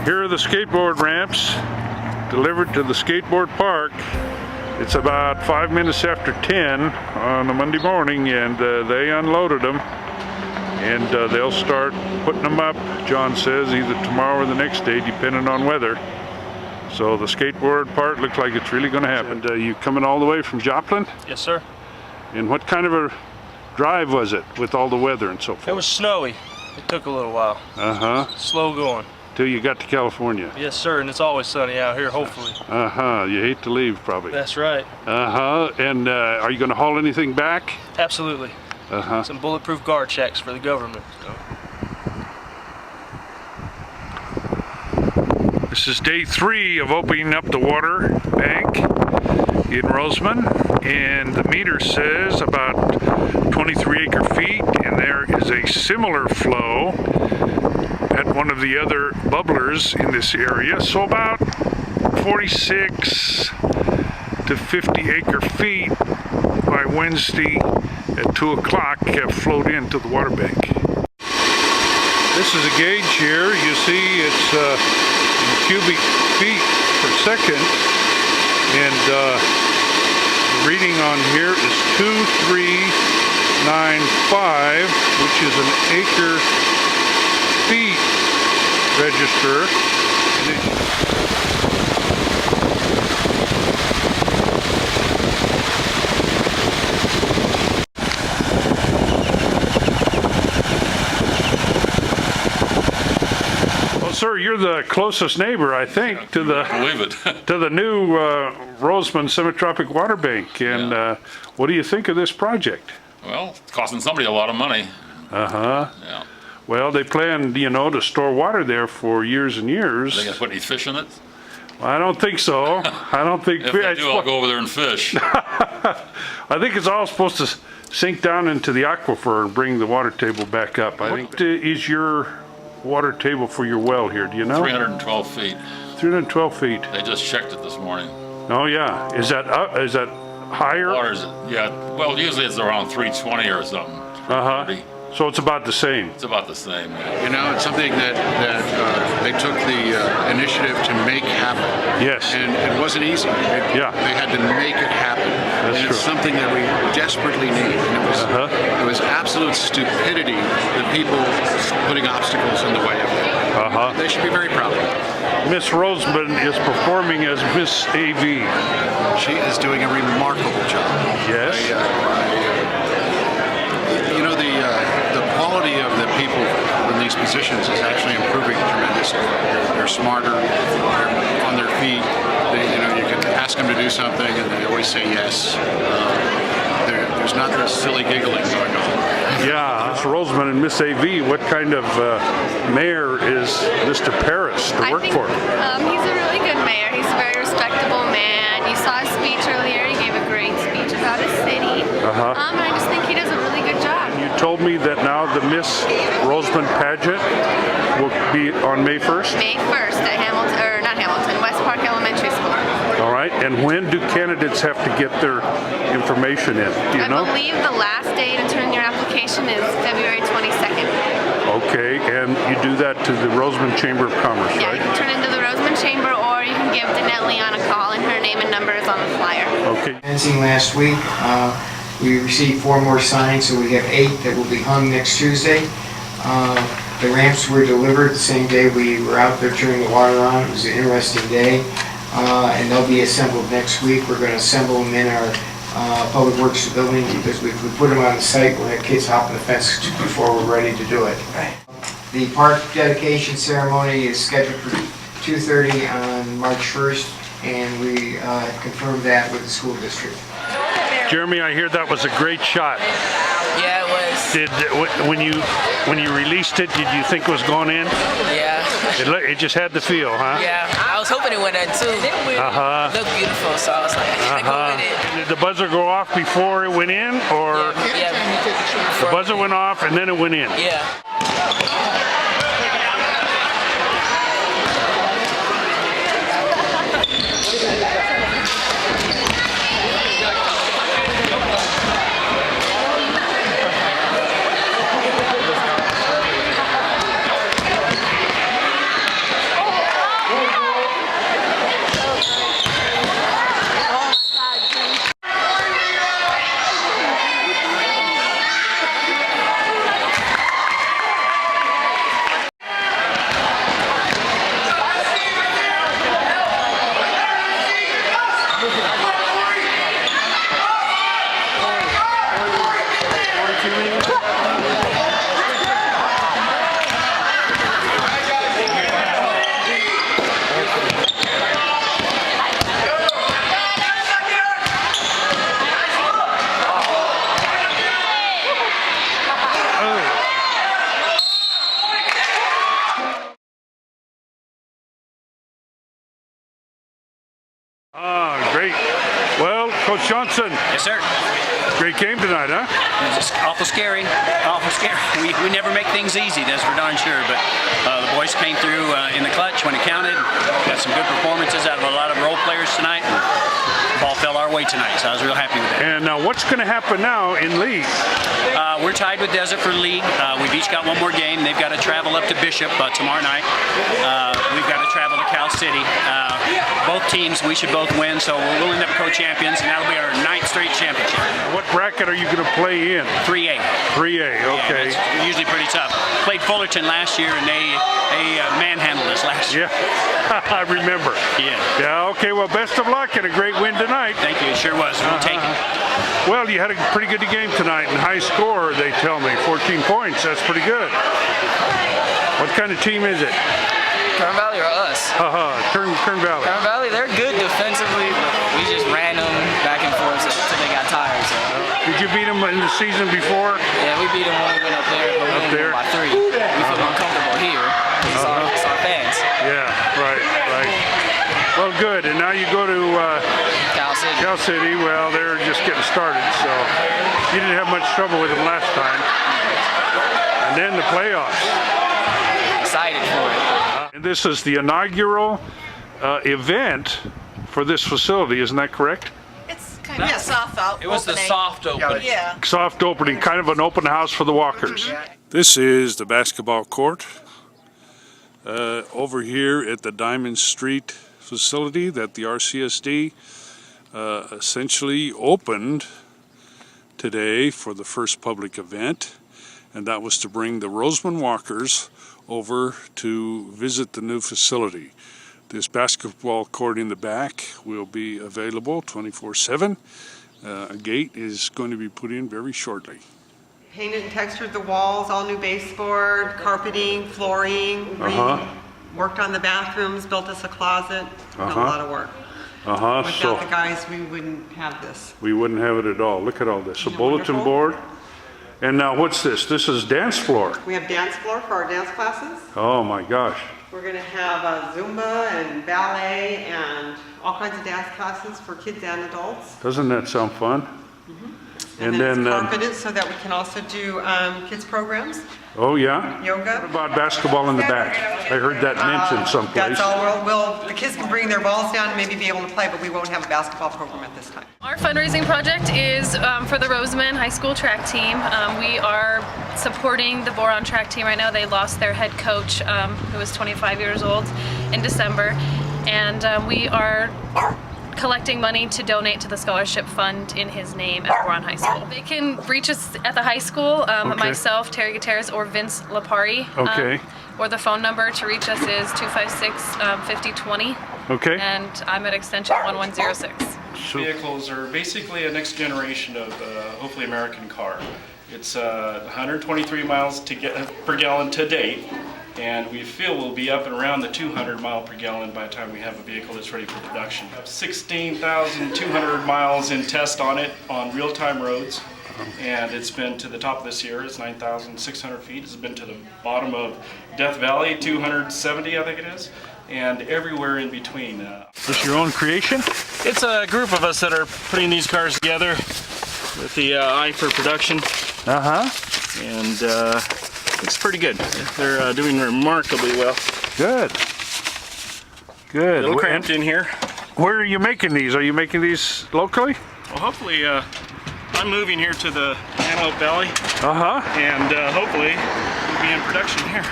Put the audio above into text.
Here are the skateboard ramps delivered to the skateboard park. It's about 5 minutes after 10 on a Monday morning, and they unloaded them, and they'll start putting them up, John says, either tomorrow or the next day, depending on weather. So the skateboard part looks like it's really going to happen. And you coming all the way from Joplin? Yes, sir. And what kind of a drive was it with all the weather and so forth? It was snowy. It took a little while. Slow going. Till you got to California. Yes, sir, and it's always sunny out here, hopefully. You hate to leave, probably. That's right. And are you going to haul anything back? Absolutely. Some bulletproof guard checks for the government. So. This is day 3 of opening up the water bank in Roseman, and the meter says about 23 acre-feet, and there is a similar flow at one of the other bubblers in this area, so about 46 to 50 acre-feet by Wednesday at 2 o'clock have flowed into the water bank. This is a gauge here. You see it's in cubic feet per second, and the reading on here is 2395, which is an acre-feet register. Sir, you're the closest neighbor, I think, to the to the new Roseman Semi-Tropic Water Bank. And what do you think of this project? Well, it's costing somebody a lot of money. Yeah. Well, they plan, to store water there for years and years. Are they going to put any fish in it? Well, I don't think so. I don't think. If they do, I'll go over there and fish. I think it's all supposed to sink down into the aquifer and bring the water table back up. I think. What is your water table for your well here, do you know? 312 feet. 312 feet. They just checked it this morning. Oh yeah, is that higher? Water's, yeah, well usually it's around 320 or something. So it's about the same. It's about the same. Yeah. It's something that they took the initiative to make happen. Yes. And it wasn't easy. They had to make it happen. That's true. It's something that we desperately need. And it was absolute stupidity, the people putting obstacles in the way of it. They should be very proud of it. Miss Roseman is performing as Miss AV. She is doing a remarkable job. Yes. The quality of the people in these positions is actually improving tremendously. They're smarter, they're on their feet. You can ask them to do something and they always say yes. There's not this silly giggling going on. Yeah, Miss Roseman and Miss AV, what kind of mayor is Mr. Parris to work for? He's a really good mayor. He's a very respectable man. You saw his speech earlier. He gave a great speech about his city. And I just think he does a really good job. You told me that now the Miss Roseman pageant will be on May 1st? May 1st at West Park Elementary School. All right, and when do candidates have to get their information in? Do you know? I believe the last day to turn in your application is February 22nd. Okay, and you do that to the Roseman Chamber of Commerce, Yeah, right? you can turn into the Roseman Chamber, or you can give Danette Leon a call, and her name and number is on the flyer. Okay. Last week, we received 4 more signs, so we have 8 that will be hung next Tuesday. The ramps were delivered the same day we were out there turning the water on. It was an interesting day, and they'll be assembled next week. We're going to assemble them in our Public Works building, because if we put them on the site, we'll have kids hopping the fence before we're ready to do it. The park dedication ceremony is scheduled for 2:30 on March 1st, and we confirmed that with the school district. Jeremy, I hear that was a great shot. Yeah, it was. When you released it, did you think it was going in? Yeah. It just had the feel, huh? Yeah, I was hoping it went in too. It looked beautiful, so I was like, I go with it. Did the buzzer go off before it went in, or the buzzer went off and then it went in? Yeah. Ah, great. Well, Coach Johnson, Yes, sir. great game tonight, huh? It's just awful scary. Awful scary. We never make things easy, that's for darn sure. But the boys came through in the clutch when it counted. Got some good performances out of a lot of role players tonight. The ball fell our way tonight, so I was real happy with that. And what's going to happen now in league? We're tied with Desert for league. We've each got one more game. They've got to travel up to Bishop tomorrow night. We've got to travel to Cal City. Both teams, we should both win, so we'll end up co-champions, and that'll be our 9th straight championship. What bracket are you going to play in? 3A. 3A, okay. Yeah, usually pretty tough. Played Fullerton last year, and they manhandled us last year. Yeah, I remember. Yeah. Yeah, okay, well, best of luck and a great win tonight. Thank you, it sure was. We'll take it. Well, you had a pretty good game tonight, and high score, they tell me, 14 points. That's pretty good. What kind of team is it? Kern Valley or us? Kern Valley. Kern Valley, they're good defensively, but we just ran them back and forth until they got tired. So. Did you beat them in the season before? Yeah, we beat them when we went up there, but we went by 3. We feel uncomfortable here. It's our fans. Yeah, right. Well, good. And now you go to Cal City. Well, they're just getting started, so you didn't have much trouble with them last time. And then the playoffs. Excited for it. And this is the inaugural event for this facility, isn't that correct? It's kind of a soft opening. It was the soft opening. Yeah. Soft opening, kind of an open house for the walkers. This is the basketball court over here at the Diamond Street facility that the RCSD essentially opened today for the first public event, and that was to bring the Roseman walkers over to visit the new facility. This basketball court in the back will be available 24/7. A gate is going to be put in very shortly. Painted and textured the walls, all new baseboard, carpeting, flooring, worked on the bathrooms, built us a closet, done a lot of work. Without So the guys, we wouldn't have this. we wouldn't have it at all. Look at all this. A bulletin wonderful? board. And now what's this? This is dance floor. We have dance floor for our dance classes. Oh my gosh. We're gonna have Zumba and ballet and all kinds of dance classes for kids and adults. Doesn't that sound fun? And then it's carpeted so that we can also do kids programs, oh yeah? yoga. What about basketball in the back? I heard that mentioned someplace. That's all, the kids can bring their balls down and maybe be able to play, but we won't have a basketball program at this time. Our fundraising project is for the Roseman High School track team. We are supporting the Boron track team right now. They lost their head coach, who was 25 years old, in December, and we are collecting money to donate to the scholarship fund in his name at Boron High School. They can reach us at the high school, myself, Teri Gutierrez, or Vince Lapari. Or the phone number to reach us is 256-5020. Okay. And I'm at extension 1106. Vehicles are basically a next generation of hopefully American car. It's 123 miles per gallon to date, and we feel we'll be up and around the 200 mile per gallon by the time we have a vehicle that's ready for production. 16,200 miles in test on it on real-time roads, and it's been to the top of the Sierra. It's 9,600 feet. It's been to the bottom of Death Valley, 270 I think it is, and everywhere in between. Is this your own creation? It's a group of us that are putting these cars together with the eye for production. And it's pretty good. They're doing remarkably well. Good. Good. A little cramped in here. Where are you making these? Are you making these locally? Well, hopefully, I'm moving here to the Antelope Valley. Uh-huh. And hopefully we'll be in production here.